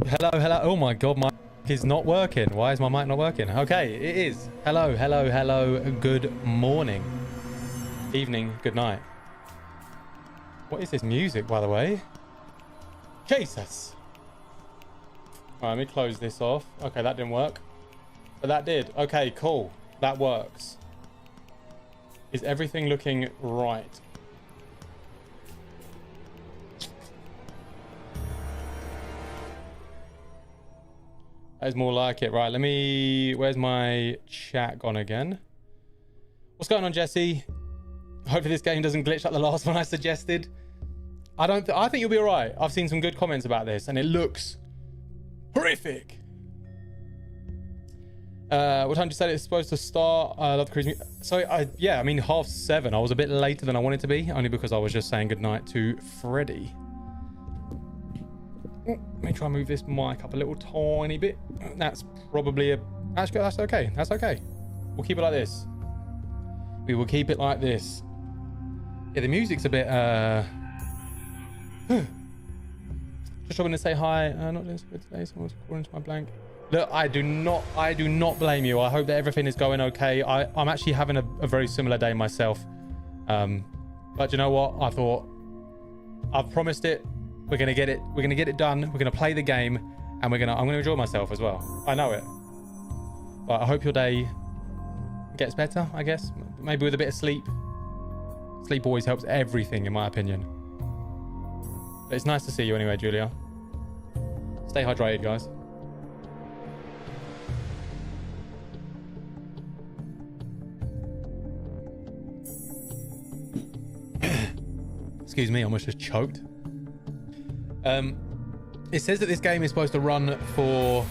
Hello, hello. Oh my god, my mic is not working. Why is my mic not working? Okay, it is. Hello, hello, hello. Good morning. Evening, good night. What is this music, by the way? Jesus. All right, let me close this off. Okay, that didn't work. But that did. Okay, cool. That works. Is everything looking right? That is more like it. Right, let me... Where's my chat gone again? What's going on, Jesse? Hopefully this game doesn't glitch like the last one I suggested. I think you'll be all right. I've seen some good comments about this, and it looks horrific. What time did you say it's supposed to start? I love the cruise. So, yeah, I mean, 7:30. I was a bit later than I wanted to be, only because I was just saying goodnight to Freddie. Let me try and move this mic up a little tiny bit. That's probably a... Actually, that's okay. That's okay. We'll keep it like this. We will keep it like this. Yeah, the music's a bit... Just trying to say hi. Not doing so good today. Someone's calling to my blank. Look, I do not blame you. I hope that everything is going okay. I'm actually having a very similar day myself. But you know what? I thought... I've promised it. We're gonna get it. We're gonna get it done. We're gonna play the game, and I'm gonna enjoy myself as well. I know it. But I hope your day gets better. I guess maybe with a bit of sleep. Sleep always helps everything, in my opinion. But it's nice to see you anyway, Julia. Stay hydrated, guys. Excuse me, I almost just choked. It says that this game is supposed to run for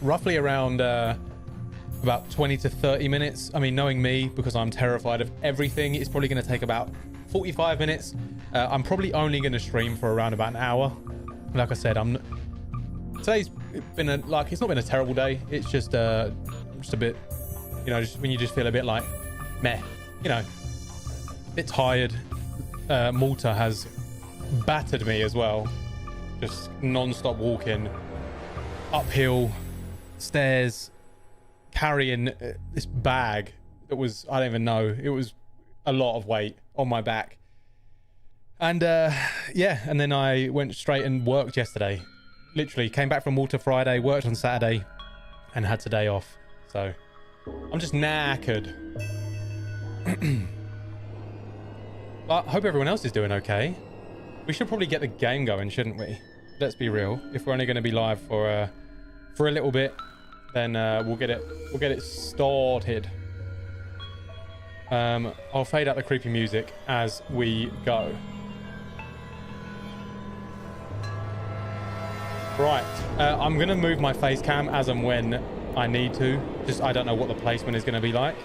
roughly around about 20 to 30 minutes. I mean, knowing me, because I'm terrified of everything, it's probably going to take about 45 minutes. I'm probably only going to stream for around about an hour. Like I said, today's been it's not been a terrible day. It's just a bit, you know, just when you just feel a bit like meh, you know, a bit tired. Malta has battered me as well. Just non-stop walking uphill stairs, carrying this bag that was, I don't even know, it was a lot of weight on my back. And yeah, and then I went straight and worked yesterday. Literally came back from Malta Friday, worked on Saturday, and had today off. So I'm just knackered. But I hope everyone else is doing okay. We should probably get the game going, shouldn't we? Let's be real. If we're only going to be live for a little bit, then we'll get it started. I'll fade out the creepy music as we go. Right, I'm going to move my face cam as and when I need to. Just I don't know what the placement is going to be like.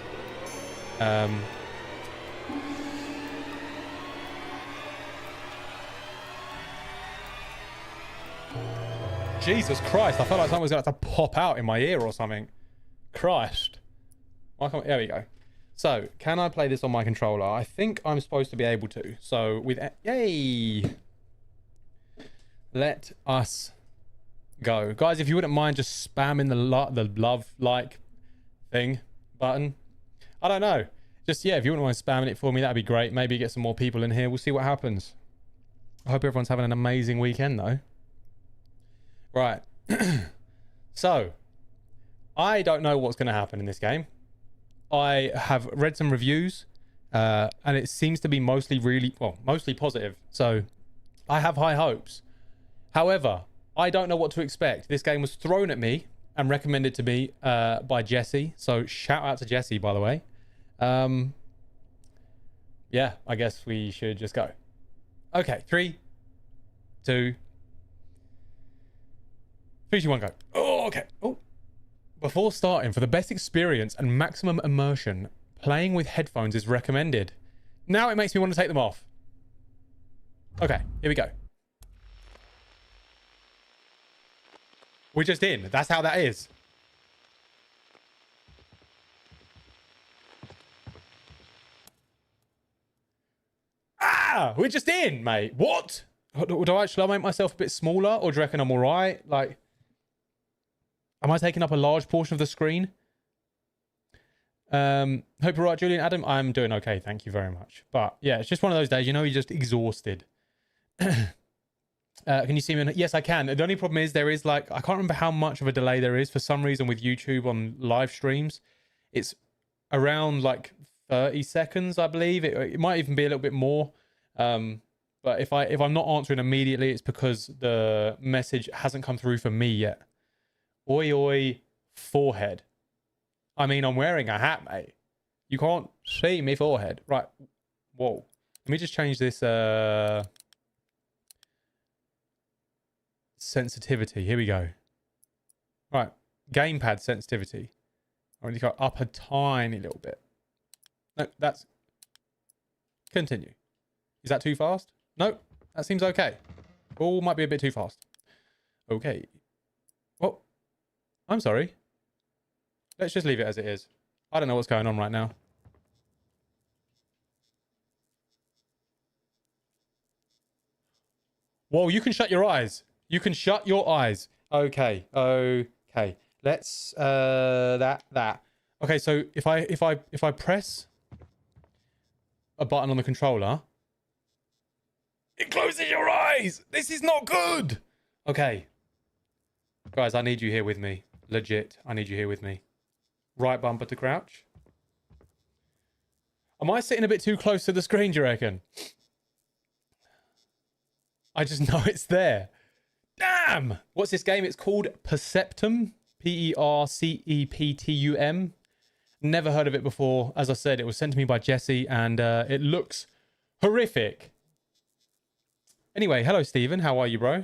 Jesus Christ, I felt like something was going to have to pop out in my ear or something. Christ. There we go. So, can I play this on my controller? I think I'm supposed to be able to. So, yay! Let us go. Guys, if you wouldn't mind just spamming the love like thing button. I don't know. Just, yeah, if you wouldn't mind spamming it for me, that'd be great. Maybe get some more people in here. We'll see what happens. I hope everyone's having an amazing weekend, though. Right. So, I don't know what's going to happen in this game. I have read some reviews, and it seems to be mostly positive. So, I have high hopes. However, I don't know what to expect. This game was thrown at me and recommended to me by Jesse. So, shout out to Jesse, by the way. Yeah, I guess we should just go. Okay, 3, 2, 3, 2, 1, go. Oh, okay. Oh. Before starting, for the best experience and maximum immersion, playing with headphones is recommended. Now it makes me want to take them off. Okay, here we go. We're just in. That's how that is. Ah, we're just in, mate. What? Should I make myself a bit smaller, or do you reckon I'm all right? Like, Am I taking up a large portion of the screen? Hope you're right, Julian. Adam, I'm doing okay. Thank you very much. But yeah, it's just one of those days, you know, you're just exhausted. Can you see me? Yes, I can. The only problem is there is like, I can't remember how much of a delay there is for some reason with YouTube on live streams. It's around like 30 seconds, I believe. It might even be a little bit more. But if I'm not answering immediately, it's because the message hasn't come through for me yet. Oi, oi, forehead. I mean, I'm wearing a hat, mate. You can't see me forehead. Right. Whoa. Let me just change this sensitivity. Here we go. Right. Gamepad sensitivity. I only got up a tiny little bit. No, that's... Continue. Is that too fast? No, that seems okay. Oh, might be a bit too fast. Okay. Oh, I'm sorry. Let's just leave it as it is. I don't know what's going on right now. Whoa, you can shut your eyes. You can shut your eyes. Okay. Okay. Let's that. Okay, so if I press a button on the controller, it closes your eyes. This is not good. Okay. Guys, I need you here with me. Legit. I need you here with me. Right bumper to crouch. Am I sitting a bit too close to the screen, do you reckon? I just know it's there. Damn! What's this game? It's called Perceptum. Perceptum. Never heard of it before. As I said, it was sent to me by Jesse, and it looks horrific. Anyway, hello, Stephen. How are you, bro?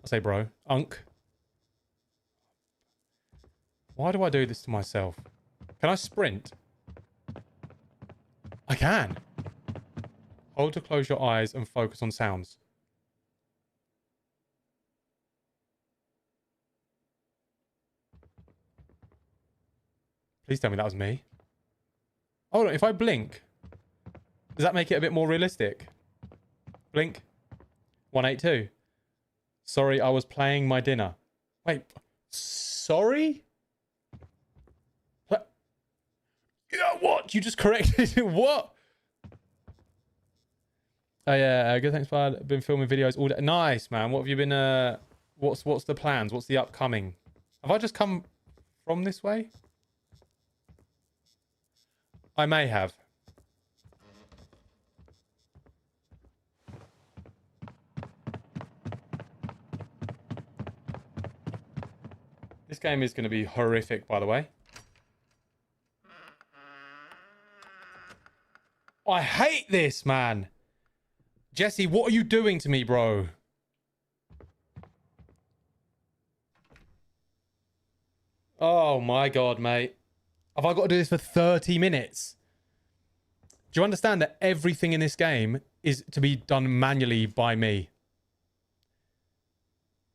I say bro. Unk. Why do I do this to myself? Can I sprint? I can. Hold to close your eyes and focus on sounds. Please tell me that was me. Hold on, if I blink, does that make it a bit more realistic? Blink. 182. Sorry, I was playing my dinner. Wait, sorry? What? You just corrected it? What? Oh yeah, good. Thanks, bud. I've been filming videos all day. Nice, man. What have you been? What's the plans? What's the upcoming? Have I just come from this way? I may have. This game is going to be horrific, by the way. I hate this, man. Jesse, what are you doing to me, bro? Oh my god, mate. Have I got to do this for 30 minutes? Do you understand that everything in this game is to be done manually by me?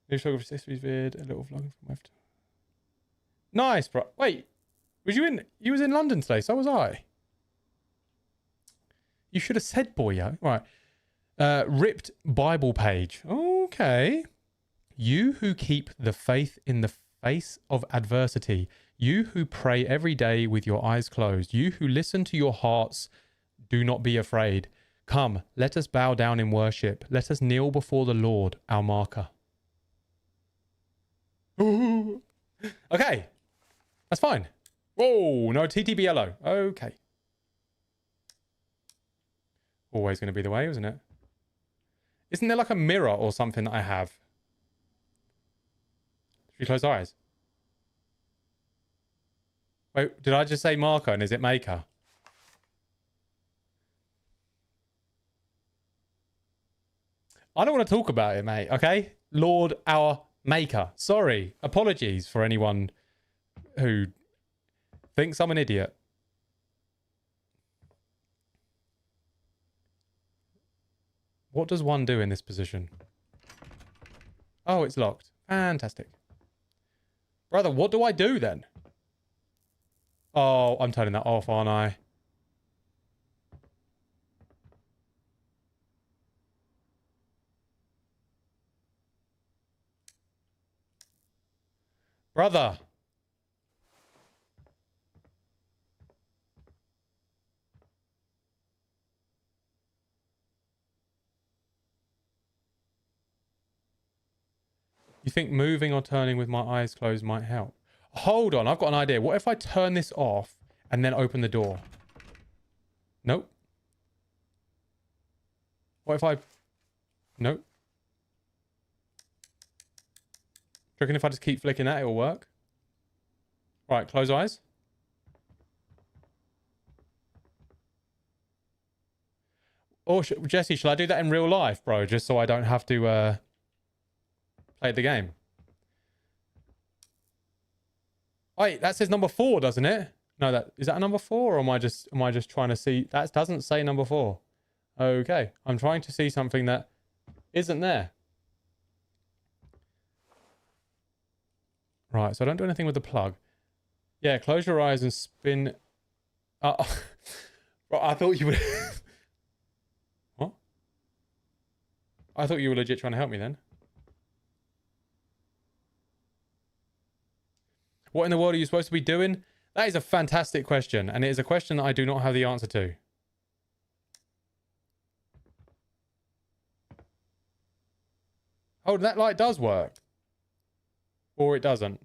New struggle for history's vid, a little vlog from left. Nice, bro. Wait, you was in London today, so was I. You should have said boyo. Right. Ripped Bible page. Okay. You who keep the faith in the face of adversity. You who pray every day with your eyes closed. You who listen to your hearts. Do not be afraid. Come, let us bow down in worship. Let us kneel before the Lord, our marker. Ooh. Okay. That's fine. Whoa, no TTBLO. Okay. Always going to be the way, isn't it? Isn't there like a mirror or something that I have? Should we close our eyes? Wait, did I just say marker and is it maker? I don't want to talk about it, mate, okay? Lord, our maker. Sorry. Apologies for anyone who thinks I'm an idiot. What does one do in this position? Oh, it's locked. Fantastic. Brother, what do I do then? Oh, I'm turning that off, aren't I? Brother. You think moving or turning with my eyes closed might help? Hold on, I've got an idea. What if I turn this off and then open the door? Nope. What if I... Nope. Do you reckon if I just keep flicking that, it'll work? Right, close eyes. Or, Jesse, shall I do that in real life, bro? Just so I don't have to play the game. Wait, that says number 4, doesn't it? No, is that a number 4, or am I just trying to see? That doesn't say number 4. Okay, I'm trying to see something that isn't there. Right, so I don't do anything with the plug. Yeah, close your eyes and spin. Right, I thought you would. What? I thought you were legit trying to help me then. What in the world are you supposed to be doing? That is a fantastic question, and it is a question that I do not have the answer to. Oh, that light does work. Or it doesn't.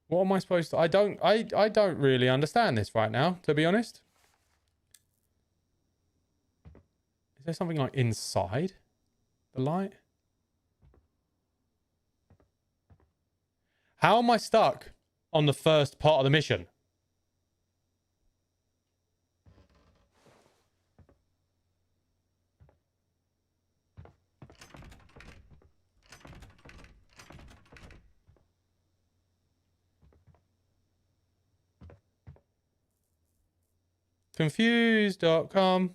What am I supposed to... I don't really understand this right now, to be honest. Is there something like inside the light? How am I stuck on the first part of the mission? Confused.com. Do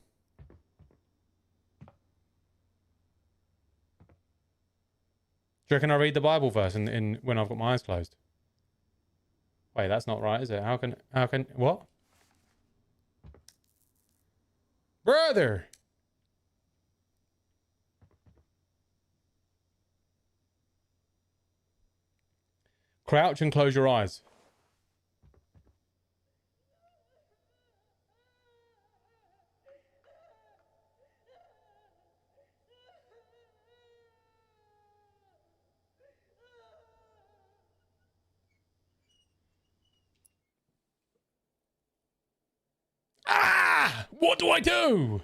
you reckon I read the Bible verse in when I've got my eyes closed? Wait, that's not right, is it? How can, what? Brother! Crouch and close your eyes. Ah! What do I do?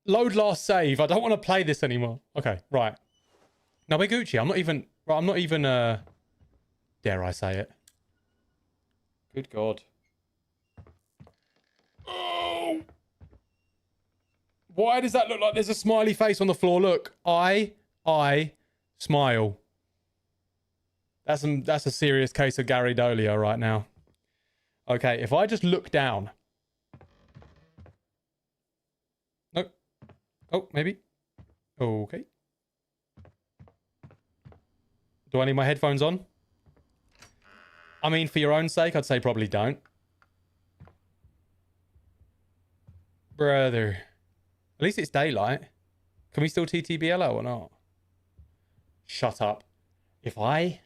Load last save. I don't want to play this anymore. Okay, right. Now we're Gucci. I'm not even, dare I say it. Good God. Oh! Why does that look like there's a smiley face on the floor? Look. I smile. That's a serious case of Gary Dolio right now. Okay, if I just look down. Nope. Oh, maybe. Okay. Do I need my headphones on? I mean, for your own sake, I'd say probably don't. Brother. At least it's daylight. Can we still TTBLO or not? Shut up. If I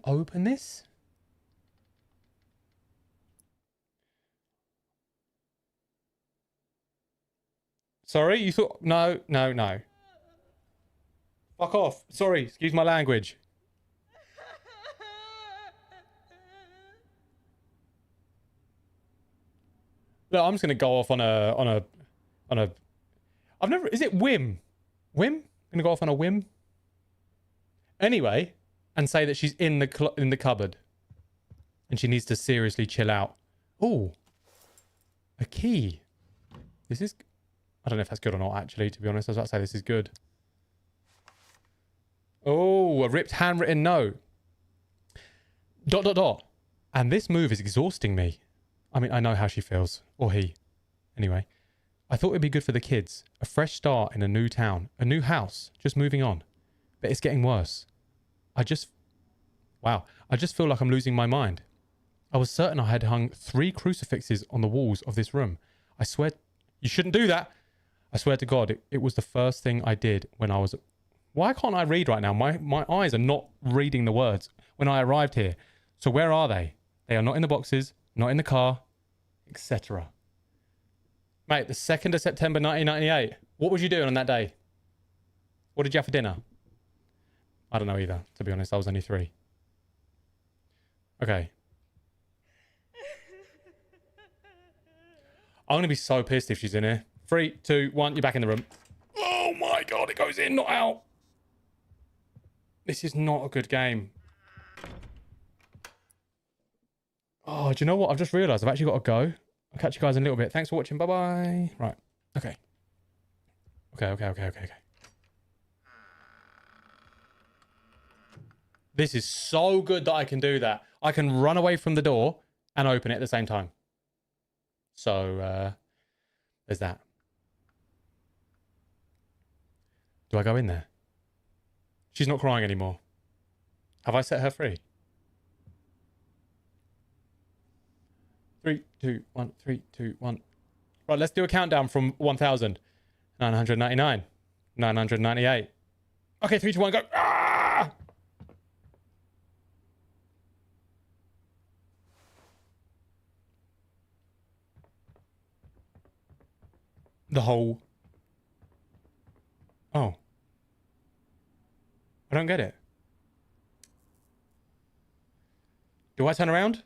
open this... Sorry, you thought... No. Fuck off. Sorry, excuse my language. Look, I'm just going to go off on a... I've never... Is it whim? Whim? I'm going to go off on a whim? Anyway, and say that she's in the cupboard. And she needs to seriously chill out. Ooh. A key. This is... I don't know if that's good or not, actually, to be honest. I was about to say this is good. Oh, a ripped handwritten note. ... And this move is exhausting me. I mean, I know how she feels. Or he. Anyway. I thought it'd be good for the kids. A fresh start in a new town. A new house. Just moving on. But it's getting worse. Wow. I just feel like I'm losing my mind. I was certain I had hung 3 crucifixes on the walls of this room. I swear... You shouldn't do that! I swear to God, it was the first thing I did when I was... Why can't I read right now? My eyes are not reading the words when I arrived here. So where are they? They are not in the boxes, not in the car, etc. Mate, the 2nd of September 1998. What was you doing on that day? What did you have for dinner? I don't know either, to be honest. I was only 3. Okay. I'm going to be so pissed if she's in here. 3, 2, 1, you're back in the room. Oh my God, it goes in, not out. This is not a good game. Oh, do you know what? I've just realised I've actually got to go. I'll catch you guys in a little bit. Thanks for watching. Bye-bye. Right. Okay. Okay. This is so good that I can do that. I can run away from the door and open it at the same time. So, there's that. Do I go in there? She's not crying anymore. Have I set her free? 3, 2, 1, 3, 2, 1. Right, let's do a countdown from 1,000. 999. 998. Okay, 3, 2, 1, go. Ah! The whole... Oh. I don't get it. Do I turn around?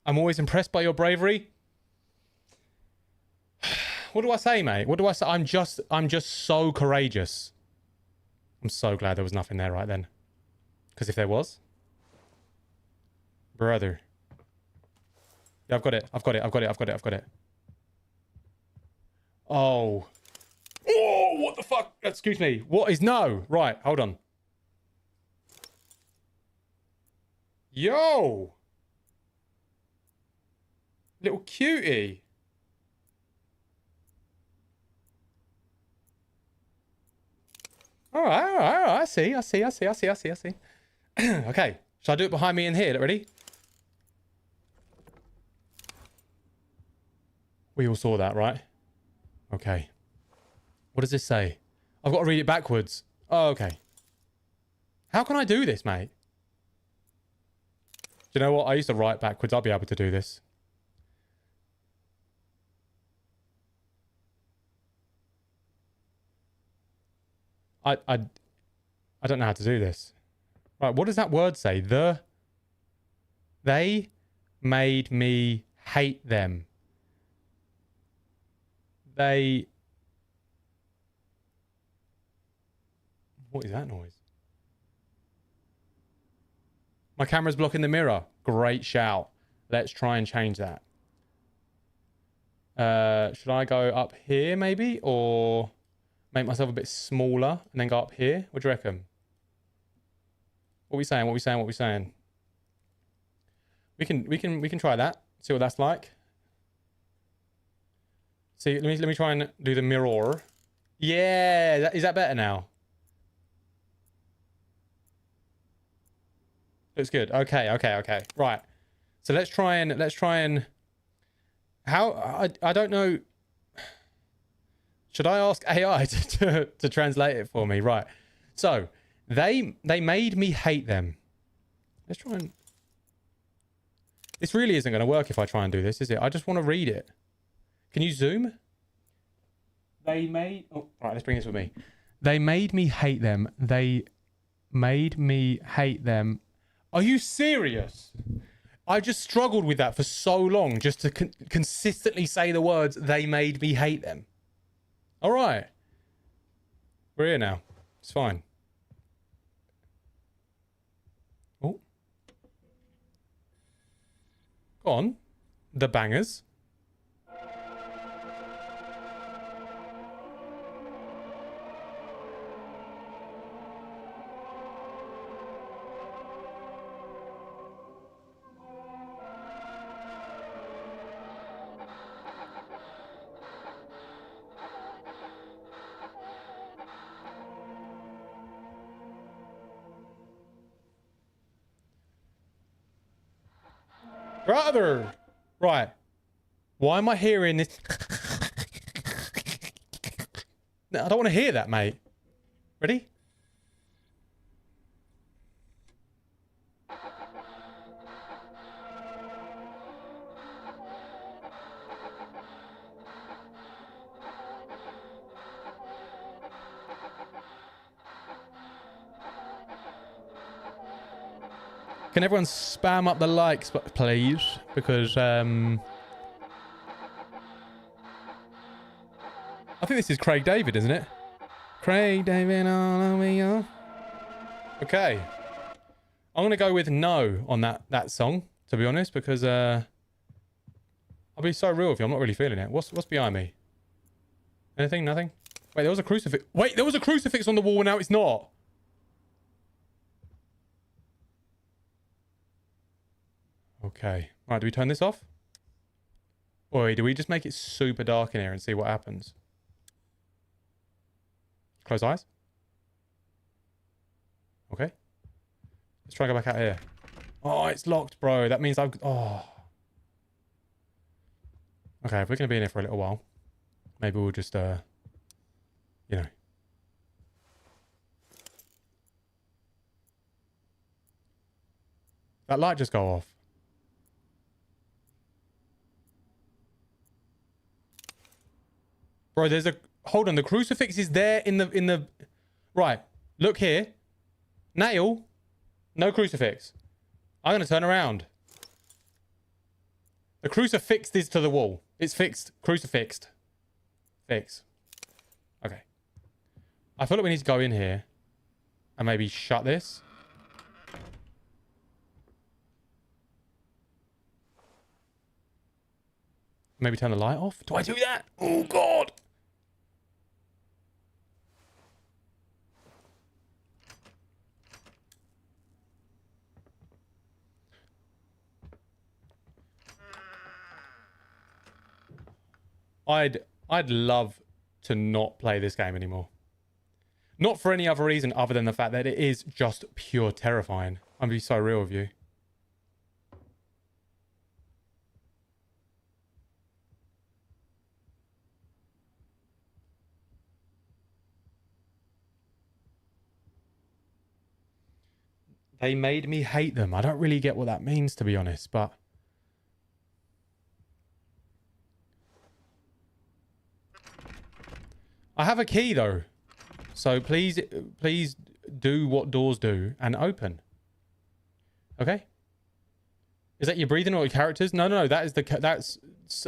I'm always impressed by your bravery. What do I say, mate? What do I say? I'm just so courageous. I'm so glad there was nothing there right then. Because if there was... Brother. Yeah, I've got it. Oh. Oh, what the fuck? Excuse me. What is no? Right, hold on. Yo! Little cutie. All right. I see. Okay. Shall I do it behind me in here? Ready? We all saw that, right? Okay. What does this say? I've got to read it backwards. Oh, okay. How can I do this, mate? Do you know what? I used to write backwards. I'll be able to do this. I don't know how to do this. Right, what does that word say? They made me hate them. What is that noise? My camera's blocking the mirror. Great shout. Let's try and change that. Should I go up here maybe? Or make myself a bit smaller and then go up here? What do you reckon? What are we saying? We can try that. See what that's like. See, let me try and do the mirror. Yeah, is that better now? Looks good. Okay. Right. So let's try and how I don't know. Should I ask AI to translate it for me? Right. So they made me hate them. Let's try and... This really isn't going to work if I try and do this, is it? I just want to read it. Can you zoom? They made... Oh, right, let's bring this with me. They made me hate them. They made me hate them. Are you serious? I just struggled with that for so long just to consistently say the words, they made me hate them. All right. We're here now. It's fine. Oh. Go on. The bangers. Brother! Right. Why am I hearing this? No, I don't want to hear that, mate. Ready? Can everyone spam up the likes, please? Because, I think this is Craig David, isn't it? Craig David, all over you. Okay. I'm going to go with no on that song, to be honest, because, I'll be so real with you. I'm not really feeling it. What's behind me? Anything? Nothing? Wait, there was a crucifix. Wait, there was a crucifix on the wall and now it's not. Okay. Right, do we turn this off? Or do we just make it super dark in here and see what happens? Close eyes. Okay. Let's try and go back out here. Oh, it's locked, bro. That means I've... Oh. Okay, if we're going to be in here for a little while, maybe we'll just, you know. That light just go off. Bro, there's a... Hold on, the crucifix is there in the... Right, look here. Nail. No crucifix. I'm going to turn around. The crucifix is to the wall. It's fixed. Crucifixed. Fix. Okay. I feel like we need to go in here and maybe shut this. Maybe turn the light off. Do I do that? Oh, God. I'd love to not play this game anymore. Not for any other reason other than the fact that it is just pure terrifying. I'm being so real with you. They made me hate them. I don't really get what that means, to be honest, but... I have a key, though. So please do what doors do and open. Okay? Is that your breathing or your characters? No. That's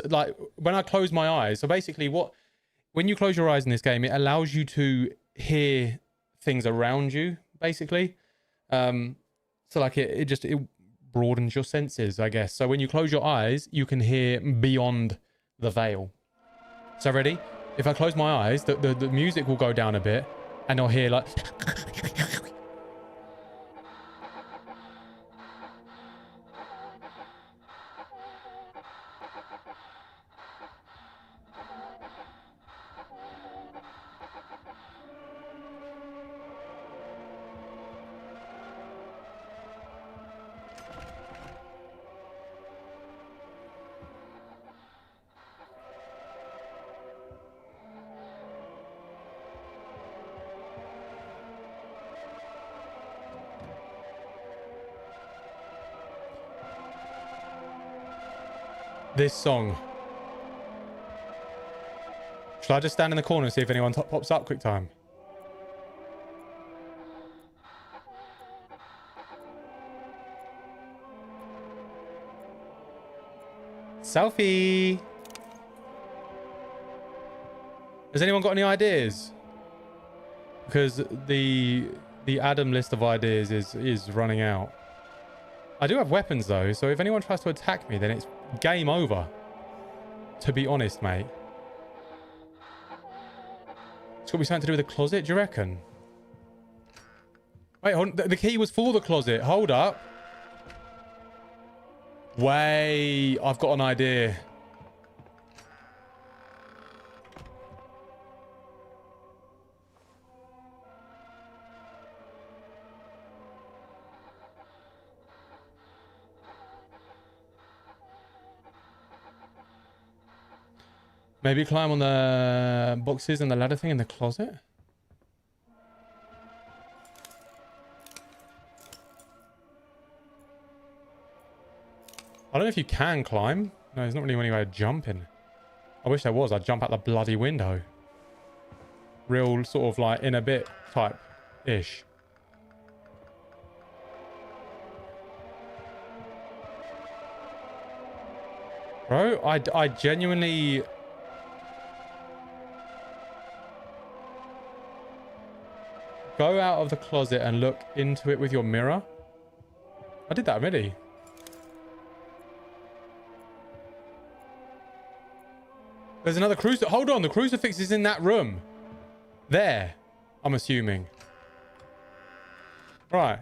like when I close my eyes. So basically when you close your eyes in this game, it allows you to hear things around you, basically. So like it broadens your senses, I guess. So when you close your eyes, you can hear beyond the veil. So ready? If I close my eyes, the music will go down a bit and I'll hear like... This song. Should I just stand in the corner and see if anyone pops up quick time? Selfie! Has anyone got any ideas? Because the Adam list of ideas is running out. I do have weapons though, so if anyone tries to attack me, then it's game over. To be honest, mate. It's got to be something to do with the closet, do you reckon? Wait, hold on. The key was for the closet. Hold up. Wait, I've got an idea. Maybe climb on the boxes and the ladder thing in the closet? I don't know if you can climb. No, there's not really any way of jumping. I wish there was. I'd jump out the bloody window. Real sort of like in a bit type-ish. Bro, I genuinely... Go out of the closet and look into it with your mirror. I did that already. There's another crucifix. Hold on, the crucifix is in that room. There, I'm assuming. Right.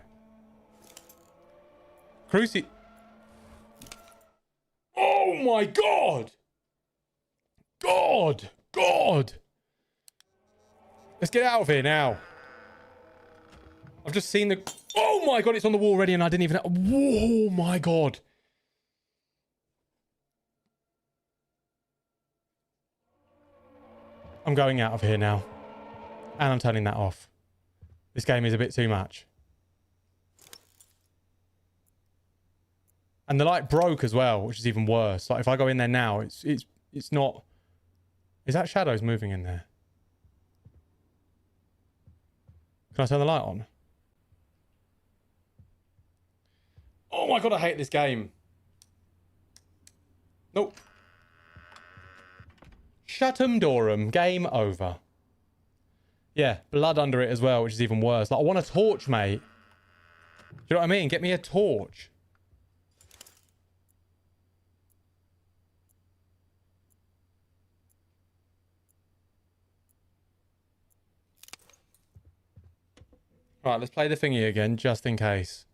Oh my God! God! Let's get out of here now. I've just seen the... Oh my God, it's on the wall already and I didn't even... Oh my God. I'm going out of here now. And I'm turning that off. This game is a bit too much. And the light broke as well, which is even worse. Like if I go in there now, it's not... Is that shadows moving in there? Can I turn the light on? Oh my God, I hate this game. Nope. Shut'em Dorum. Game over. Yeah, blood under it as well, which is even worse. Like, I want a torch, mate. Do you know what I mean? Get me a torch. Right, let's play the thingy again, just in case.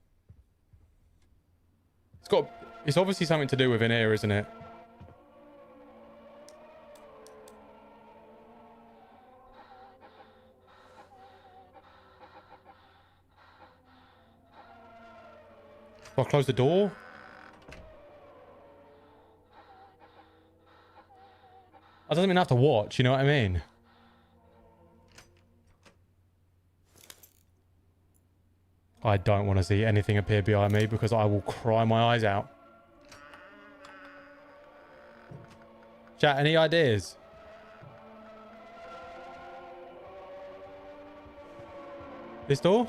It's obviously something to do with in here, isn't it? Do I close the door? I doesn't mean I have to watch, you know what I mean? I don't want to see anything appear behind me because I will cry my eyes out. Chat, any ideas? This door?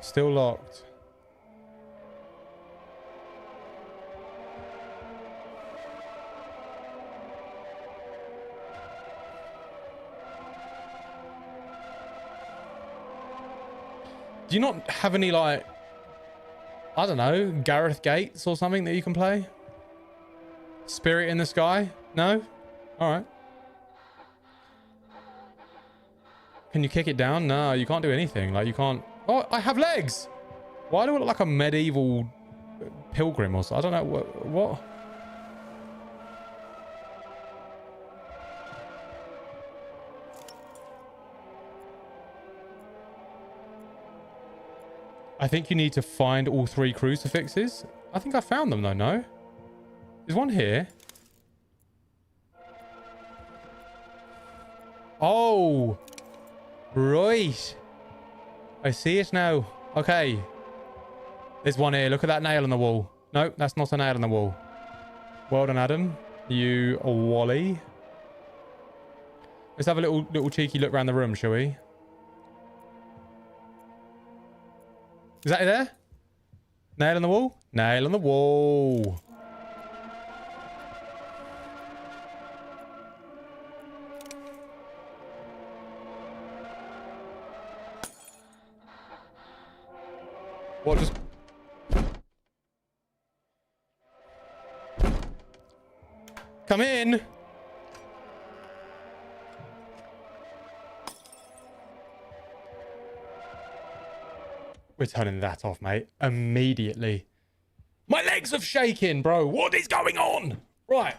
Still locked. Do you not have any, like, I don't know, Gareth Gates or something that you can play? Spirit in the Sky? No? Alright. Can you kick it down? No, you can't do anything. Like, you can't... Oh, I have legs! Why do I look like a medieval pilgrim or something? I don't know. What? I think you need to find all 3 crucifixes. I think I found them though, no? There's one here. Oh! Right. I see it now. Okay. There's one here. Look at that nail on the wall. No, that's not a nail on the wall. Well done, Adam. You Wally. Let's have a little cheeky look around the room, shall we? Is that it there? Nail on the wall? Nail on the wall. What just... Come in! We're turning that off, mate. Immediately. My legs have shaken, bro. What is going on? Right.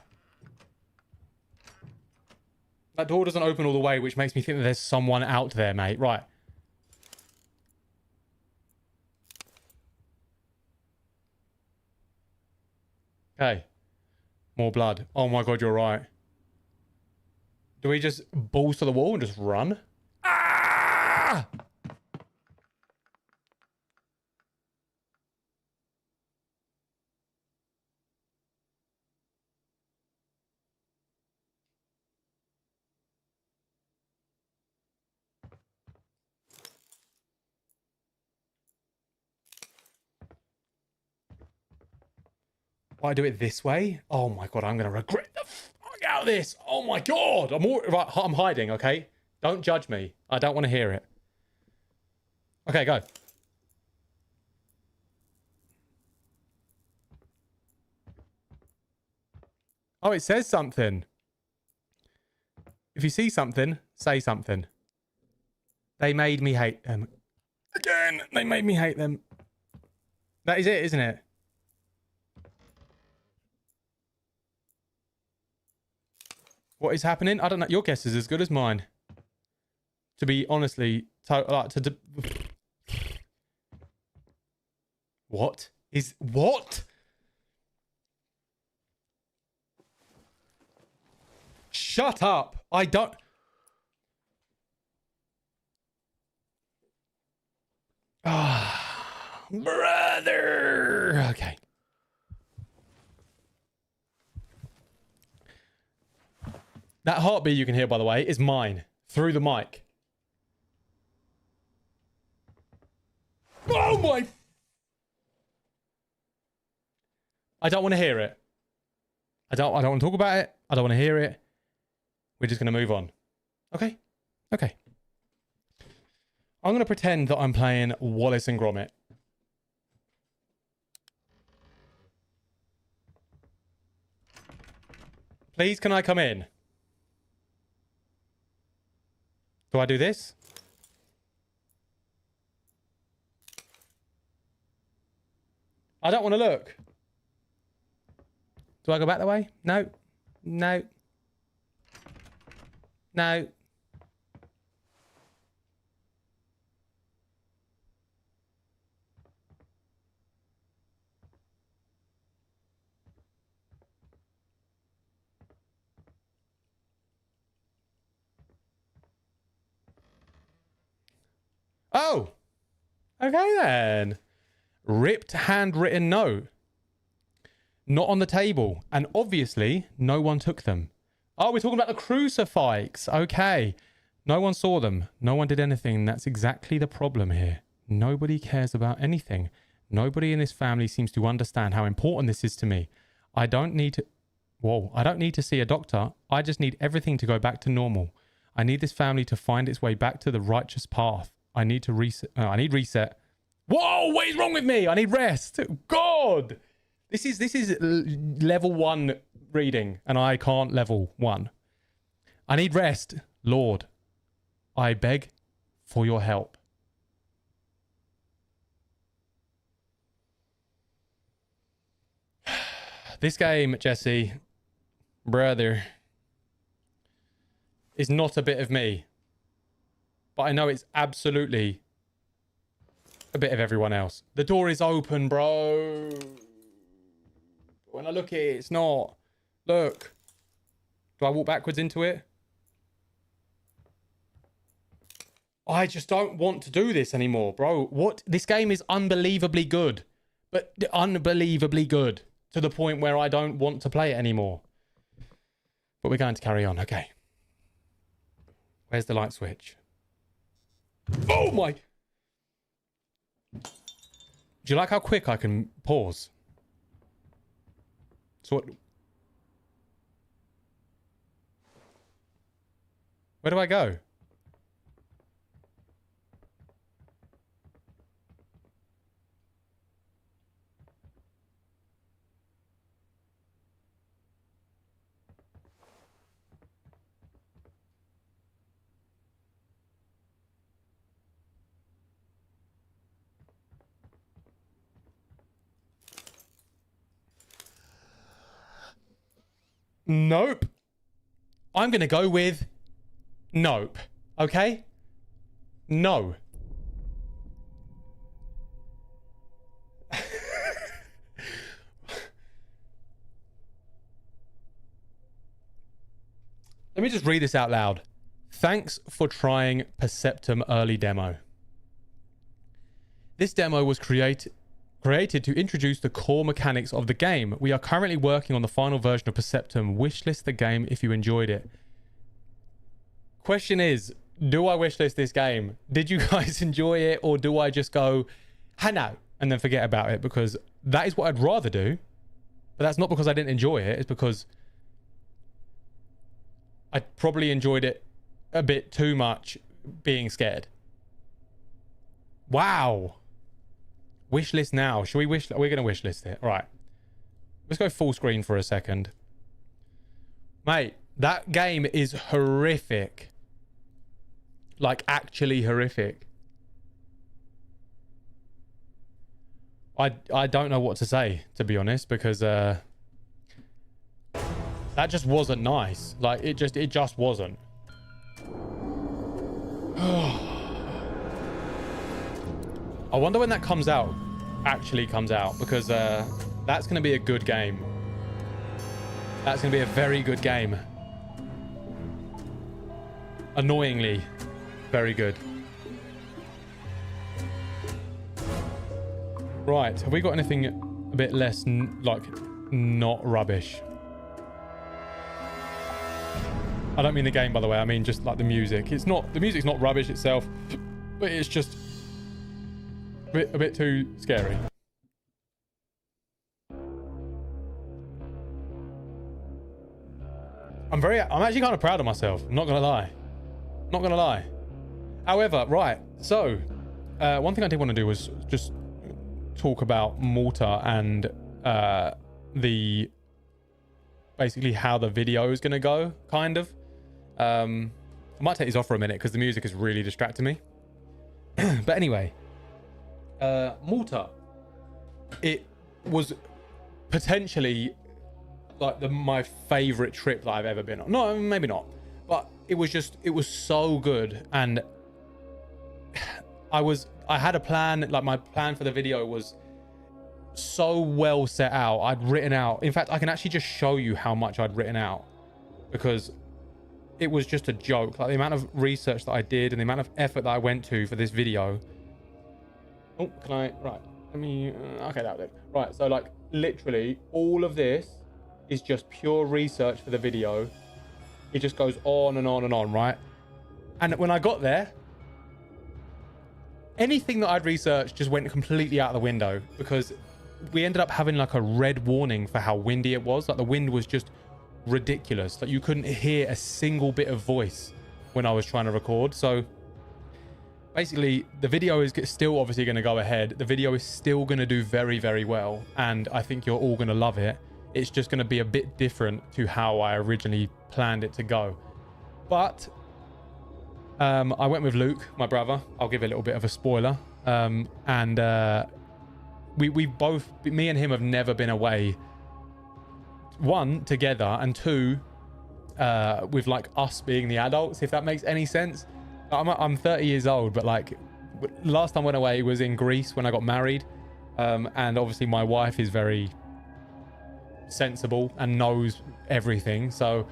That door doesn't open all the way, which makes me think that there's someone out there, mate. Right. Okay. More blood. Oh my God, you're right. Do we just balls to the wall and just run? Ah! Why do it this way? Oh my god, I'm gonna regret the fuck out of this. Oh my god, I'm hiding. Okay, don't judge me. I don't want to hear it. Okay, go. Oh, it says something. If you see something, say something. They made me hate them. Again, they made me hate them. That is it, isn't it? What is happening? I don't know. Your guess is as good as mine. To be honestly, what is what? Shut up! I don't. Ah, brother. Okay. That heartbeat you can hear, by the way, is mine through the mic. Oh my! I don't want to hear it. I don't want to talk about it. I don't want to hear it. We're just going to move on. Okay. Okay. I'm going to pretend that I'm playing Wallace and Gromit. Please, can I come in? Do I do this? I don't want to look. Do I go back that way? No. No. No. Oh. Okay then. Ripped handwritten note. Not on the table. And obviously, no one took them. Oh, we're talking about the crucifix. Okay. No one saw them. No one did anything. That's exactly the problem here. Nobody cares about anything. Nobody in this family seems to understand how important this is to me. I don't need to... Whoa. I don't need to see a doctor. I just need everything to go back to normal. I need this family to find its way back to the righteous path. I need to reset. I need reset. Whoa, what is wrong with me? I need rest. God. This is level 1 reading, and I can't level 1. I need rest. Lord, I beg for your help. This game, Jesse, brother, is not a bit of me. But I know it's absolutely a bit of everyone else. The door is open, bro. When I look at it, it's not. Look. Do I walk backwards into it? I just don't want to do this anymore, bro. What? This game is unbelievably good. But unbelievably good. To the point where I don't want to play it anymore. But we're going to carry on. Okay. Where's the light switch? Oh my... Do you like how quick I can pause? So what... Where do I go? Nope. I'm going to go with nope. Okay? No. Let me just read this out loud. Thanks for trying Perceptum early demo. This demo was created to introduce the core mechanics of the game. We are currently working on the final version of Perceptum. Wishlist the game if you enjoyed it. Question is, do I wishlist this game? Did you guys enjoy it, or do I just go, "I know," and then forget about it? Because that is what I'd rather do. But that's not because I didn't enjoy it. It's because I probably enjoyed it a bit too much being scared. Wow. Wishlist now. Should we wish? We're going to wishlist it. All right. Let's go full screen for a second. Mate, that game is horrific. Like, actually horrific. I don't know what to say, to be honest, because that just wasn't nice. Like, it just wasn't. I wonder when that comes out, actually comes out, because that's going to be a good game. That's going to be a very good game. Annoyingly, very good. Right, have we got anything a bit less, like, not rubbish? I don't mean the game, by the way. I mean just, like, the music. It's not... The music's not rubbish itself, but it's just a bit too scary. I'm actually kind of proud of myself. I'm not going to lie. Not going to lie. However, right, so, one thing I did want to do was just talk about Malta and basically how the video is going to go, kind of. I might take these off for a minute because the music is really distracting me. But anyway, Malta, it was potentially like my favorite trip that I've ever been on. No, maybe not, but it was so good. And I had a plan. Like, my plan for the video was so well set out. I'd written out, in fact, I can actually just show you how much I'd written out, because it was just a joke. Like, the amount of research that I did and the amount of effort that I went to for this video. Oh, can I? Right. Let me... okay, that'll do. Right, so, like, literally, all of this is just pure research for the video. It just goes on and on and on, right? And when I got there, anything that I'd researched just went completely out of the window, because we ended up having, like, a red warning for how windy it was. Like, the wind was just ridiculous. Like, you couldn't hear a single bit of voice when I was trying to record. So basically, the video is still obviously going to go ahead. The video is still going to do very, very well, and I think you're all going to love it. It's just going to be a bit different to how I originally planned it to go. But I went with Luke, my brother. I'll give a little bit of a spoiler. We both, me and him, have never been away, one, together, and two, with, like, us being the adults, if that makes any sense. I'm 30 years old, but, like, last time I went away was in Greece when I got married. And obviously my wife is very sensible and knows everything, so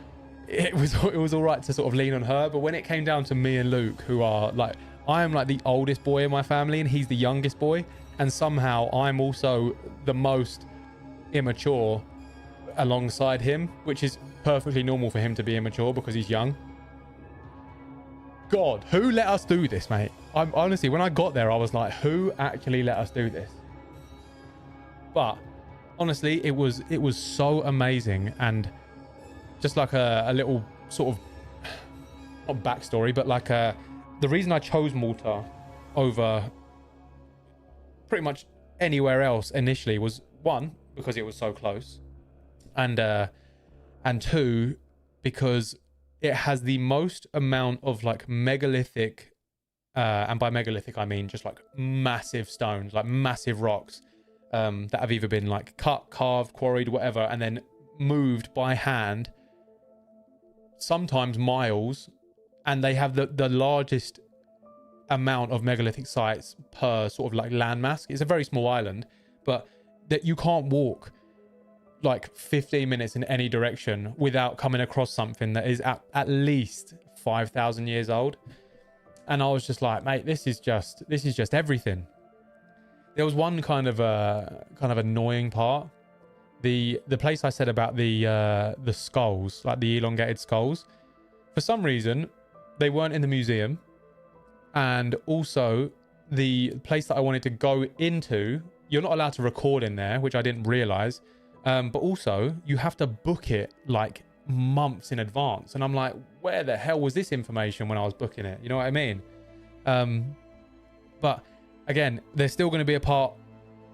it was all right to sort of lean on her. But when it came down to me and Luke, who are, like, I am, like, the oldest boy in my family and he's the youngest boy, and somehow I'm also the most immature alongside him, which is perfectly normal for him to be immature because he's young. God, who let us do this, mate? I'm honestly, when I got there, I was like, who actually let us do this? But honestly, it was so amazing. And just like a little sort of, not backstory, but like the reason I chose Malta over pretty much anywhere else initially was, one, because it was so close, and two, because it has the most amount of, like, megalithic, and by megalithic I mean just, like, massive stones, like massive rocks, that have either been, like, cut, carved, quarried, whatever, and then moved by hand, sometimes miles. And they have the largest amount of megalithic sites per sort of, like, landmass. It's a very small island, but that you can't walk like 15 minutes in any direction without coming across something that is at least 5,000 years old. And I was just like, mate, this is just everything. There was one kind of annoying part. The place I said about the skulls, like the elongated skulls, for some reason they weren't in the museum. And also the place that I wanted to go into, you're not allowed to record in there, which I didn't realize. But also you have to book it like months in advance. And I'm like, where the hell was this information when I was booking it? You know what I mean? But again, there's still going to be a part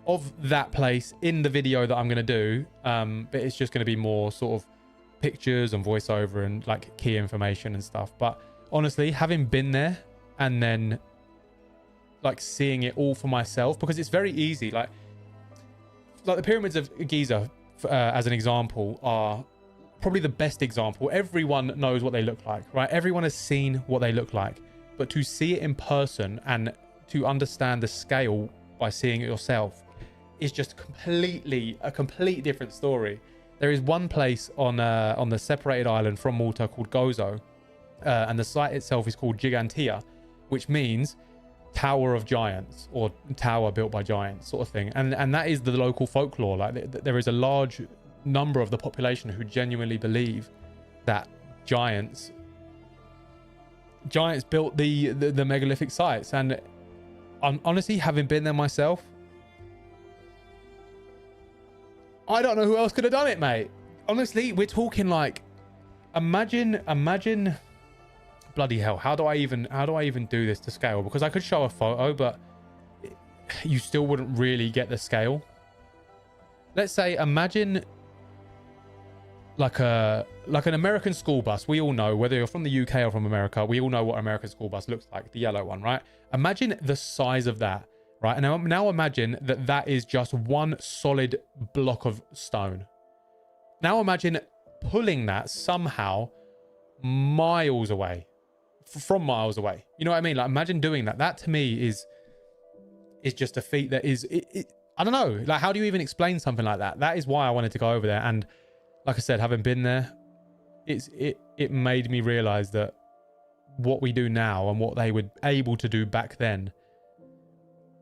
of that place in the video that I'm going to do. But it's just going to be more sort of pictures and voiceover and like key information and stuff. But honestly, having been there and then like seeing it all for myself, because it's very easy. Like the pyramids of Giza, as an example, are probably the best example. Everyone knows what they look like, right? Everyone has seen what they look like, but to see it in person and to understand the scale by seeing it yourself is just a complete different story. There is one place on the separated island from Malta called Gozo, and the site itself is called Gigantia, which means Tower of Giants, or tower built by giants, sort of thing. And that is the local folklore. Like there is a large number of the population who genuinely believe that giants built the megalithic sites. And I'm honestly, having been there myself, I don't know who else could have done it, mate. Honestly, we're talking like, imagine bloody hell, how do I even do this to scale? Because I could show a photo, but you still wouldn't really get the scale. Let's say, imagine like an American school bus. We all know, whether you're from the UK or from America, we all know what an American school bus looks like, the yellow one, right? Imagine the size of that, right? And now imagine that is just one solid block of stone. Now imagine pulling that somehow miles away, from miles away. You know what I mean? Like, imagine doing that. That to me is just a feat that is, I don't know, like, how do you even explain something like that? That is why I wanted to go over there. And like I said, having been there, it made me realize that what we do now and what they were able to do back then,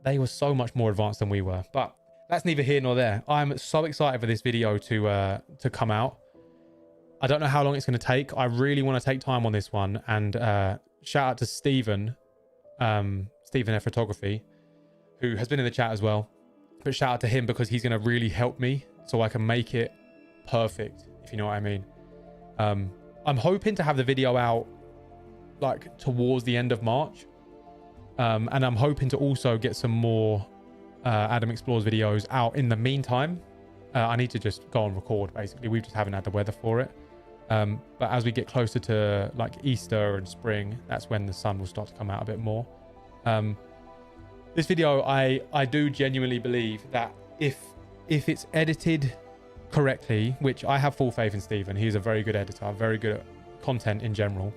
they were so much more advanced than we were. But that's neither here nor there. I'm so excited for this video to come out. I don't know how long it's going to take. I really want to take time on this one. And shout out to Stephen F Photography, who has been in the chat as well. But shout out to him, because he's going to really help me so I can make it perfect, if you know what I mean. I'm hoping to have the video out like towards the end of March. And I'm hoping to also get some more Adam Explores videos out in the meantime. I need to just go and record, basically. We just haven't had the weather for it. But as we get closer to like Easter and spring, that's when the sun will start to come out a bit more. This video, I do genuinely believe that if it's edited correctly, which I have full faith in Stephen, he's a very good editor, very good at content in general.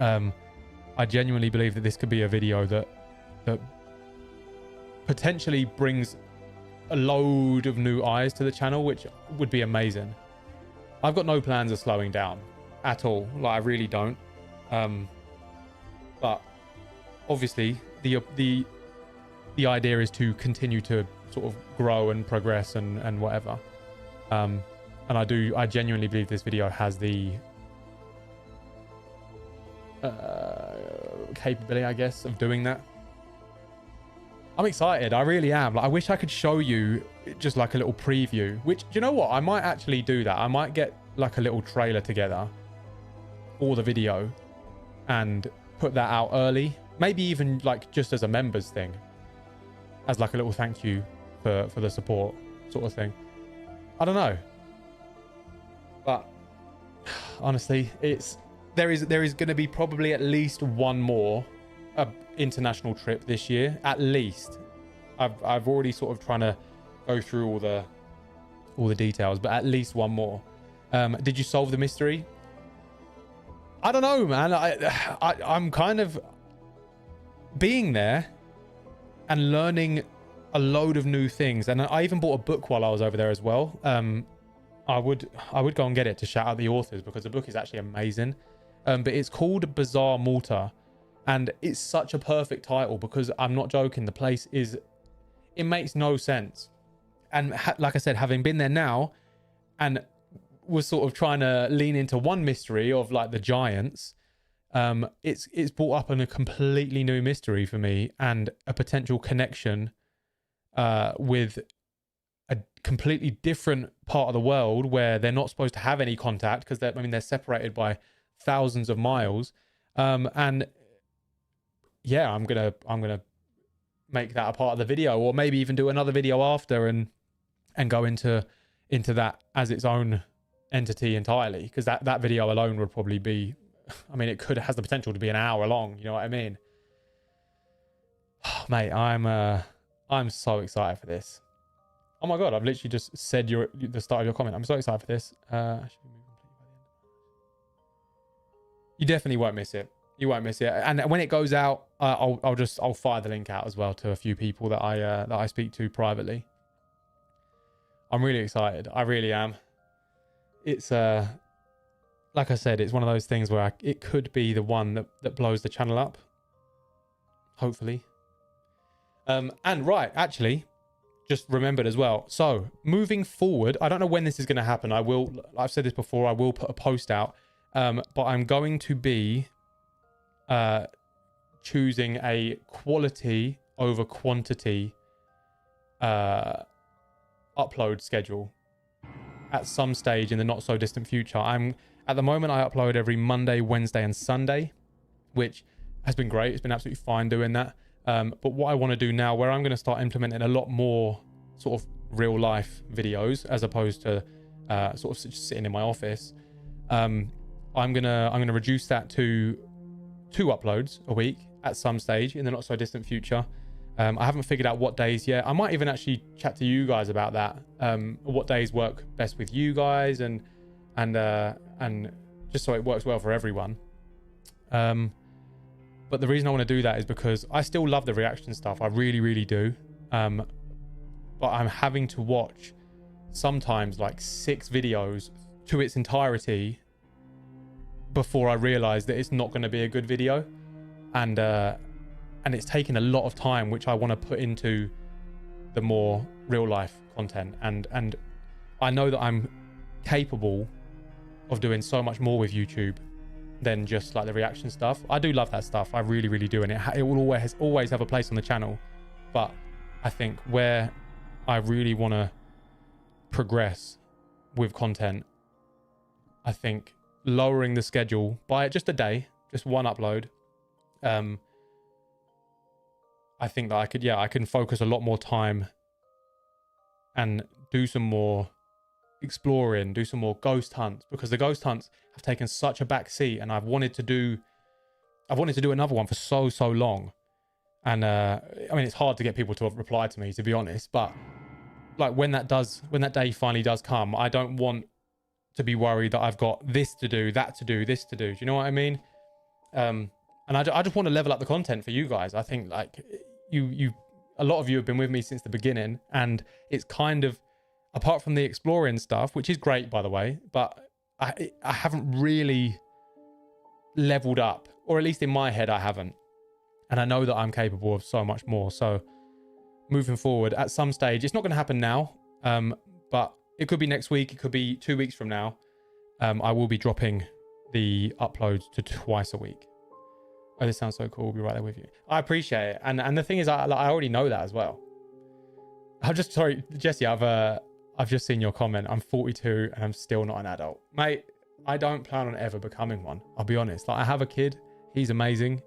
I genuinely believe that this could be a video that potentially brings a load of new eyes to the channel, which would be amazing. I've got no plans of slowing down at all. Like, I really don't. But obviously the idea is to continue to sort of grow and progress and whatever. And I genuinely believe this video has the capability, I guess, of doing that. I'm excited. I really am. Like, I wish I could show you just like a little preview, which, do you know what? I might actually do that. I might get like a little trailer together for the video and put that out early. Maybe even like just as a members thing, as like a little thank you for the support sort of thing. I don't know. But honestly, there is going to be probably at least one more international trip this year, at least. I've already sort of trying to go through all the details, but at least one more. Did you solve the mystery? I don't know, man. I'm kind of being there and learning a load of new things, and I even bought a book while I was over there as well. I would go and get it to shout out the authors, because the book is actually amazing. But it's called Bizarre Malta, and it's such a perfect title because I'm not joking. The place is, it makes no sense. And like I said, having been there now and was sort of trying to lean into one mystery of like the giants, it's brought up in a completely new mystery for me, and a potential connection with a completely different part of the world where they're not supposed to have any contact, because they're separated by thousands of miles. And yeah, I'm gonna make that a part of the video, or maybe even do another video after and go into that as its own entity entirely, because that video alone would probably be, I mean, it has the potential to be an hour long, you know what I mean? Oh, mate, I'm so excited for this. Oh my god, I've literally just said the start of your comment. I'm so excited for this. You definitely won't miss it. You won't miss it. And when it goes out, I'll fire the link out as well to a few people that I speak to privately. I'm really excited. I really am. It's like I said, it's one of those things where it could be the one that blows the channel up. Hopefully. And right, actually, just remembered as well. So moving forward, I don't know when this is going to happen. I've said this before, I will put a post out, but I'm going to be choosing a quality over quantity upload schedule at some stage in the not so distant future. At the moment, I upload every Monday, Wednesday and Sunday, which has been great. It's been absolutely fine doing that. But what I want to do now, where I'm going to start implementing a lot more sort of real life videos as opposed to sort of just sitting in my office, I'm gonna reduce that to 2 uploads a week at some stage in the not so distant future. I haven't figured out what days yet. I might even actually chat to you guys about that. What days work best with you guys, and just so it works well for everyone. But the reason I want to do that is because I still love the reaction stuff. I really, really do. But I'm having to watch sometimes like 6 videos to its entirety before I realize that it's not going to be a good video. And it's taken a lot of time, which I want to put into the more real life content. And I know that I'm capable of doing so much more with YouTube than just like the reaction stuff. I do love that stuff. I really, really do. And it will always have a place on the channel. But I think where I really want to progress with content, I think lowering the schedule by just a day, just one upload, I think that I can focus a lot more time and do some more exploring, do some more ghost hunts, because the ghost hunts have taken such a back seat, and I've wanted to do another one for so long. And I mean, it's hard to get people to reply to me, to be honest, but like when that day finally does come, I don't want to be worried that I've got this to do, that to do, this to do. Do you know what I mean? And I just want to level up the content for you guys. I think like a lot of you have been with me since the beginning, and it's kind of, apart from the exploring stuff, which is great, by the way, but I haven't really leveled up, or at least in my head, I haven't. And I know that I'm capable of so much more. So moving forward, at some stage, it's not going to happen now, but it could be next week. It could be 2 weeks from now. I will be dropping the uploads to twice a week. Oh, this sounds so cool. We'll be right there with you. I appreciate it. And the thing is, I already know that as well. Sorry, Jesse, I've just seen your comment. I'm 42 and I'm still not an adult. Mate, I don't plan on ever becoming one. I'll be honest. Like, I have a kid. He's amazing.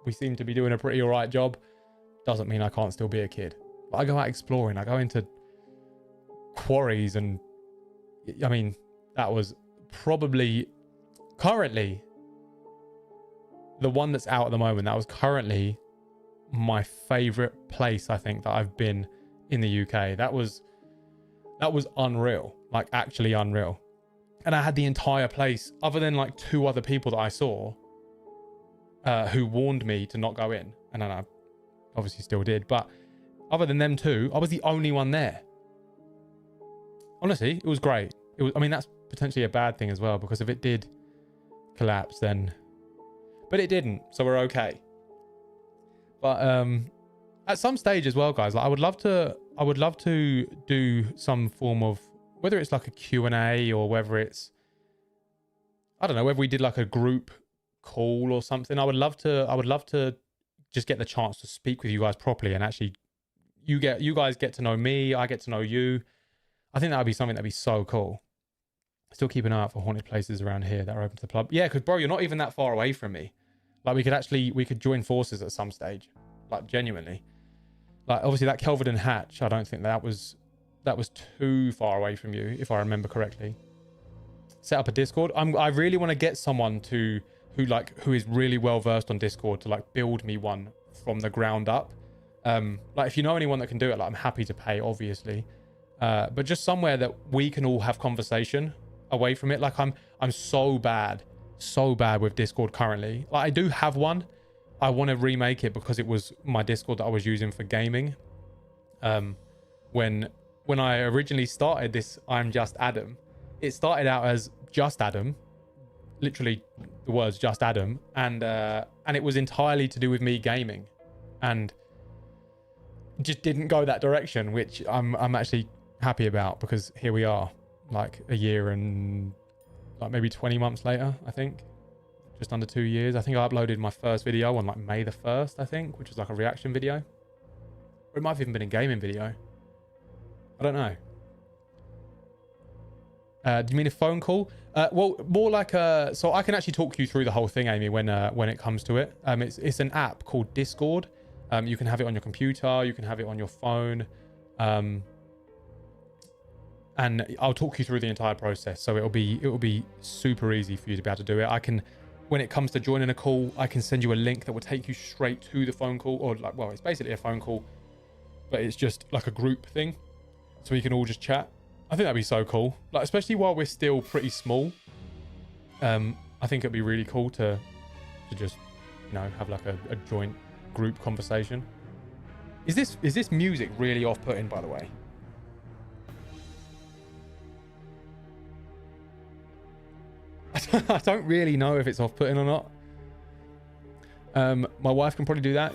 We seem to be doing a pretty all right job. Doesn't mean I can't still be a kid. But I go out exploring. I go into quarries, and I mean, that was probably currently the one that's out at the moment. That was currently my favorite place, I think, that I've been in the UK. That was unreal, like actually unreal. And I had the entire place, other than like 2 other people that I saw who warned me to not go in, and then I obviously still did, but other than them 2, I was the only one there. Honestly, it was great. it was, I mean, that's potentially a bad thing as well, because if it did collapse, then, but it didn't, so we're okay. But at some stage as well, guys, like I would love to do some form of, whether it's like a Q&A or whether it's, I don't know, whether we did like a group call or something. I would love to just get the chance to speak with you guys properly, and actually you guys get to know me, I get to know you. I think that would be something that'd be so cool. Still keep an eye out for haunted places around here that are open to the pub. Yeah, because bro, you're not even that far away from me. Like we could join forces at some stage. Like genuinely. Like obviously that Kelvedon Hatch, I don't think that was too far away from you, if I remember correctly. Set up a Discord. I really want to get someone who is really well versed on Discord to like build me one from the ground up. Like if you know anyone that can do it, like I'm happy to pay, obviously. But just somewhere that we can all have conversation away from it. Like I'm so bad with Discord currently. Like I do have one. I want to remake it because it was my Discord that I was using for gaming. When I originally started this, I'm Just Adam, it started out as Just Adam, literally the words Just Adam, and it was entirely to do with me gaming, and just didn't go that direction, which I'm actually happy about, because here we are, like a year and like maybe 20 months later, I think. Just under 2 years. I think I uploaded my first video on like May the 1st, I think, which was like a reaction video. Or it might have even been a gaming video. I don't know. Do you mean a phone call? Well, more like a... So I can actually talk you through the whole thing, Amy, when it comes to it. It's an app called Discord. You can have it on your computer. You can have it on your phone. And I'll talk you through the entire process. So it'll be super easy for you to be able to do it. I can... When it comes to joining a call, I can send you a link that will take you straight to the phone call, or like, well, it's basically a phone call, but it's just like a group thing, so we can all just chat. I think that'd be so cool, like especially while we're still pretty small. I think it'd be really cool to just, you know, have like a joint group conversation. Is this music really off-putting, by the way? I don't really know if it's off-putting or not. My wife can probably do that,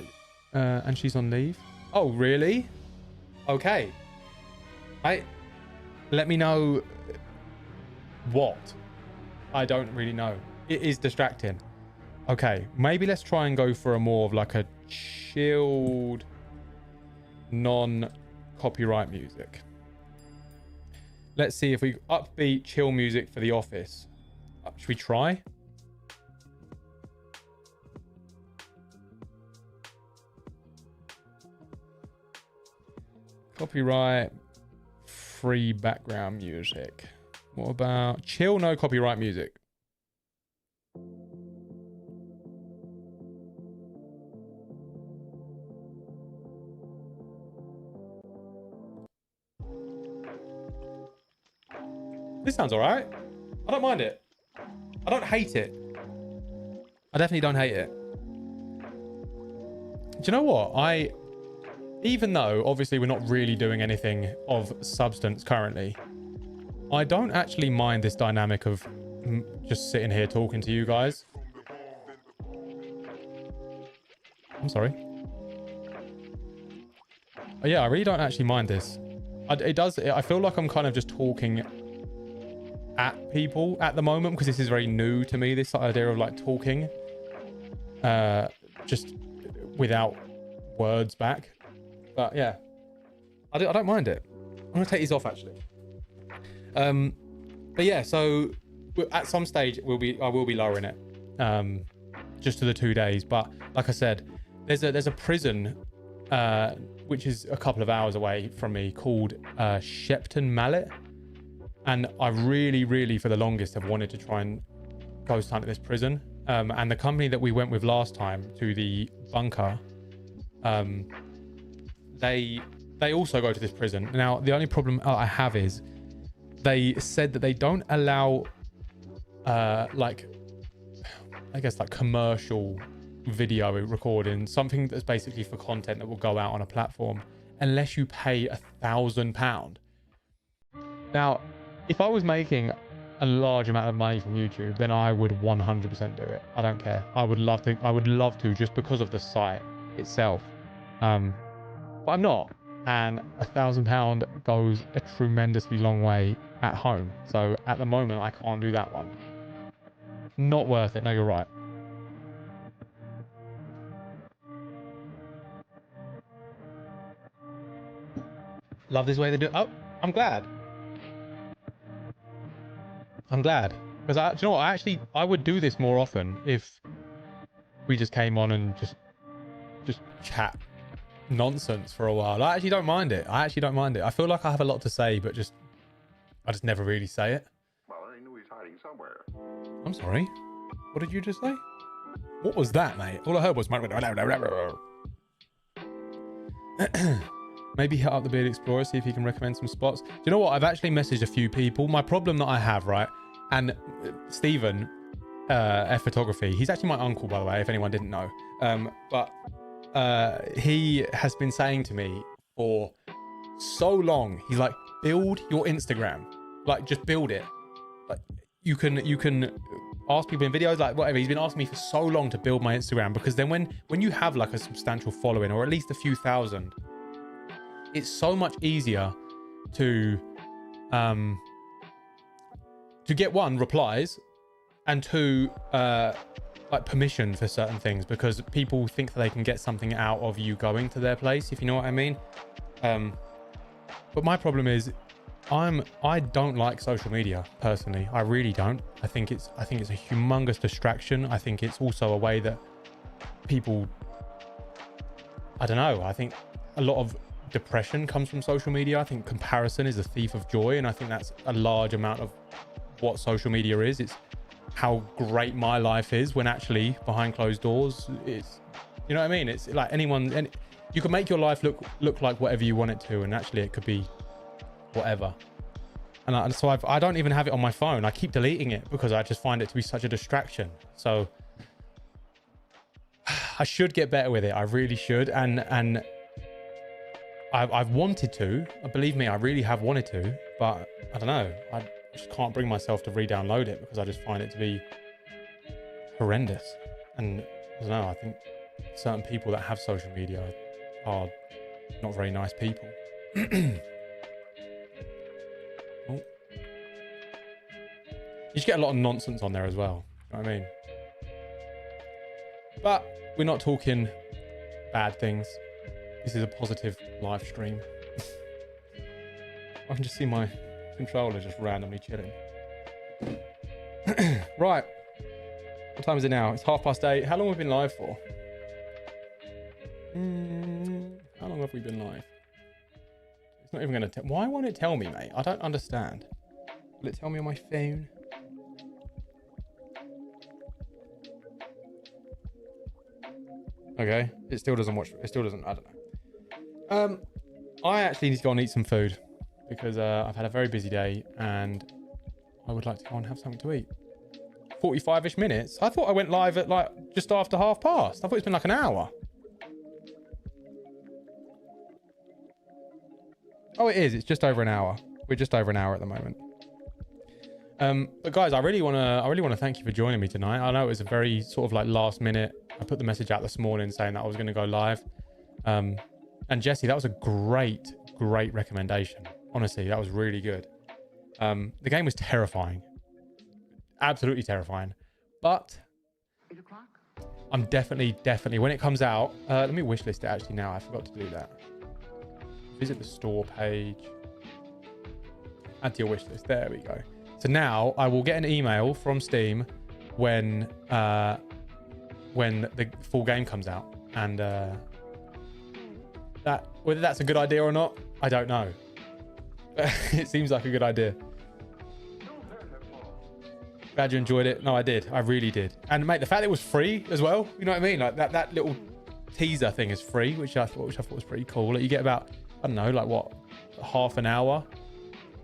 and she's on leave. Oh, really? Okay. Let me know what. I don't really know. It is distracting. Okay, maybe let's try and go for a more of like a chilled, non-copyright music. Let's see if we upbeat chill music for The Office. Should we try? Copyright free background music. What about chill, no copyright music? This sounds all right. I don't mind it. I don't hate it. I definitely don't hate it. Do you know what? Even though obviously we're not really doing anything of substance currently, I don't actually mind this dynamic of just sitting here talking to you guys. I'm sorry. Oh, yeah, I really don't actually mind this. I feel like I'm kind of just talking at people at the moment, because this is very new to me, this idea of like talking just without words back. But yeah, I don't mind it. I'm gonna take these off actually. But yeah, so at some stage I will be lowering it just to the 2 days. But like I said, there's a prison which is a couple of hours away from me, called Shepton Mallet. And I really, for the longest, have wanted to try and ghost hunt at this prison. And the company that we went with last time to the bunker, they also go to this prison. Now, the only problem I have is they said that they don't allow, like, I guess, like commercial video recording, something that's basically for content that will go out on a platform, unless you pay £1,000. Now, if I was making a large amount of money from YouTube, then I would 100% do it. I don't care. I would love to just because of the site itself. But I'm not. And £1,000 goes a tremendously long way at home. So at the moment, I can't do that one. Not worth it. No, you're right. Love this way they do it. Oh, I'm glad. I'm glad. Because do you know what? I would do this more often if we just came on and just chat nonsense for a while. I actually don't mind it. I feel like I have a lot to say, but I just never really say it. Well, I knew he's hiding somewhere. I'm sorry. What did you just say? What was that, mate? All I heard was... Maybe hit up the Beard Explorer, see if he can recommend some spots. Do you know what? I've actually messaged a few people. My problem that I have, right? And Stephen, F Photography, he's actually my uncle, by the way, if anyone didn't know. But he has been saying to me for so long, he's like, build your Instagram. Like, just build it. Like, you can ask people in videos, like whatever. He's been asking me for so long to build my Instagram, because then when you have like a substantial following, or at least a few thousand, it's so much easier to get one, replies, and two, like permission for certain things, because people think that they can get something out of you going to their place, if you know what I mean. But my problem is I don't like social media personally. I really don't. I think it's a humongous distraction. I think it's also a way that people, I don't know, I think a lot of depression comes from social media. I think comparison is a thief of joy, and I think that's a large amount of what social media is. It's how great my life is when actually behind closed doors it's, you know what I mean? It's like anyone, and you can make your life look like whatever you want it to, and actually it could be whatever. And so I don't even have it on my phone. I keep deleting it because I just find it to be such a distraction. So I should get better with it. I really should. And I've wanted to, believe me, I really have wanted to, but I don't know. I just can't bring myself to re-download it because I just find it to be horrendous. And I don't know, I think certain people that have social media are not very nice people. Oh. You just get a lot of nonsense on there as well. You know what I mean? But we're not talking bad things. This is a positive live stream. I can just see my controller just randomly chilling. Right. What time is it now? It's 8:30. How long have we been live for? How long have we been live? It's not even going to tell. Why won't it tell me, mate? I don't understand. Will it tell me on my phone? Okay. It still doesn't watch. It still doesn't. I don't know. I actually need to go and eat some food because I've had a very busy day and I would like to go and have something to eat. 45-ish minutes. I thought I went live at like just after past. I thought it's been like an hour. Oh, it is. It's just over an hour. We're just over an hour at the moment. But guys, I really want to thank you for joining me tonight. I know it was a very sort of like last minute. I put the message out this morning saying that I was going to go live. And Jesse, that was a great recommendation. Honestly, that was really good. The game was terrifying. Absolutely terrifying. But I'm definitely, when it comes out, let me wishlist it actually now. I forgot to do that. Visit the store page. Add to your wishlist. There we go. So now I will get an email from Steam when the full game comes out. And that whether that's a good idea or not, I don't know. It seems like a good idea. Glad you enjoyed it. No, I did. I really did. And mate, the fact that it was free as well, you know what I mean? Like that little teaser thing is free, which I thought was pretty cool. Like you get about, I don't know, like what, half an hour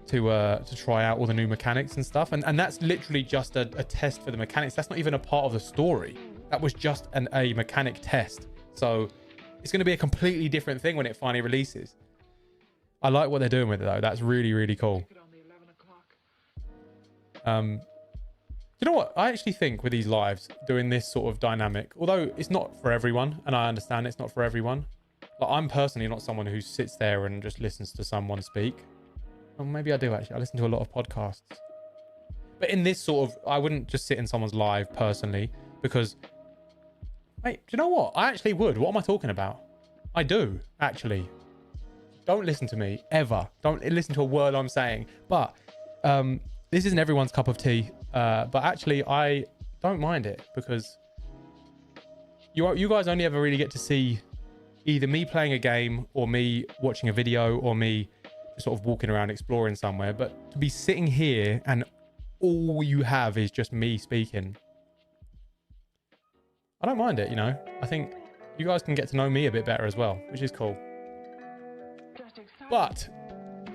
to try out all the new mechanics and stuff. And that's literally just a test for the mechanics. That's not even a part of the story. That was just a mechanic test. So it's going to be a completely different thing when it finally releases. I like what they're doing with it though. That's really, really cool. You know what? I actually think with these lives, doing this sort of dynamic, although it's not for everyone, and I understand it's not for everyone. Like, I'm personally not someone who sits there and just listens to someone speak. Well, maybe I do actually. I listen to a lot of podcasts. But in this sort of, I wouldn't just sit in someone's live personally because, wait, do you know what? I actually would. What am I talking about? I do, actually. Don't listen to me, ever. Don't listen to a word I'm saying. But this isn't everyone's cup of tea. But actually, I don't mind it because you guys only ever really get to see either me playing a game or me watching a video or me just sort of walking around exploring somewhere. But to be sitting here and all you have is just me speaking, I don't mind it, you know. I think you guys can get to know me a bit better as well, which is cool. But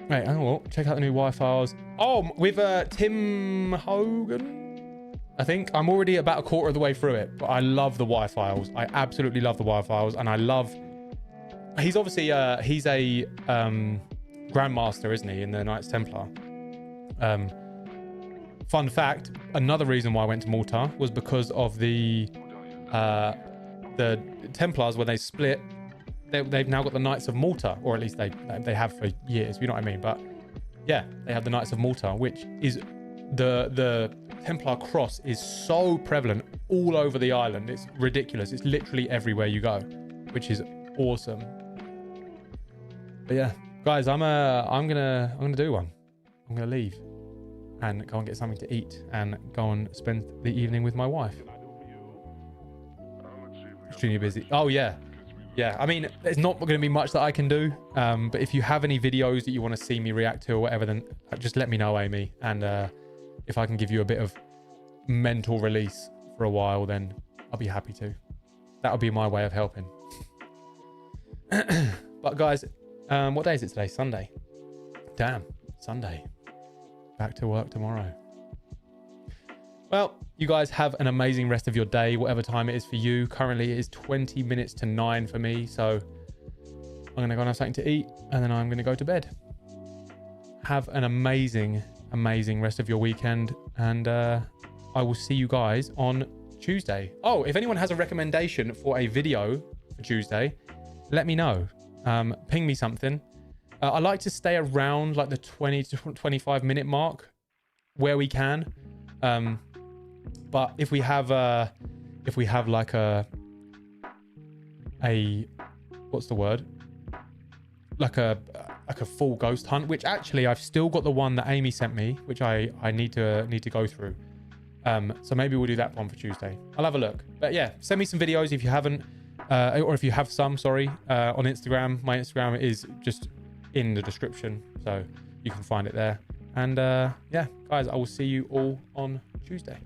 wait, oh, check out the new Wi-Files. Oh, with Tim Hogan, I think. I'm already about a quarter of the way through it, but I love the Wi-Files. I absolutely love the Wi-Files, and I love. He's obviously he's a Grandmaster, isn't he, in the Knights Templar? Fun fact: another reason why I went to Malta was because of the Templars when they split. They've now got the Knights of Malta, or at least they have for years. You know what I mean? But yeah, they have the Knights of Malta, which is the Templar cross is so prevalent all over the island. It's ridiculous. It's literally everywhere you go, which is awesome. But yeah, guys, I'm gonna do one. I'm gonna leave and go and get something to eat and go and spend the evening with my wife. Extremely busy. Oh yeah. Yeah, I mean, there's not going to be much that I can do. But if you have any videos that you want to see me react to or whatever, then just let me know, Amy. And if I can give you a bit of mental release for a while, then I'll be happy to. That'll be my way of helping. But guys, what day is it today? Sunday. Damn, Sunday. Back to work tomorrow. Well, you guys have an amazing rest of your day, whatever time it is for you. Currently, it is 20 minutes to 9 for me. So I'm going to go and have something to eat and then I'm going to go to bed. Have an amazing, amazing rest of your weekend. And I will see you guys on Tuesday. Oh, if anyone has a recommendation for a video for Tuesday, let me know. Ping me something. I like to stay around like the 20 to 25 minute mark where we can. But if we have like a what's the word? Like a full ghost hunt, which actually I've still got the one that Amy sent me, which I need to go through. So maybe we'll do that one for Tuesday. I'll have a look. But yeah, send me some videos if you haven't, or if you have some, sorry, on Instagram. My Instagram is just in the description, so you can find it there. And yeah, guys, I will see you all on Tuesday.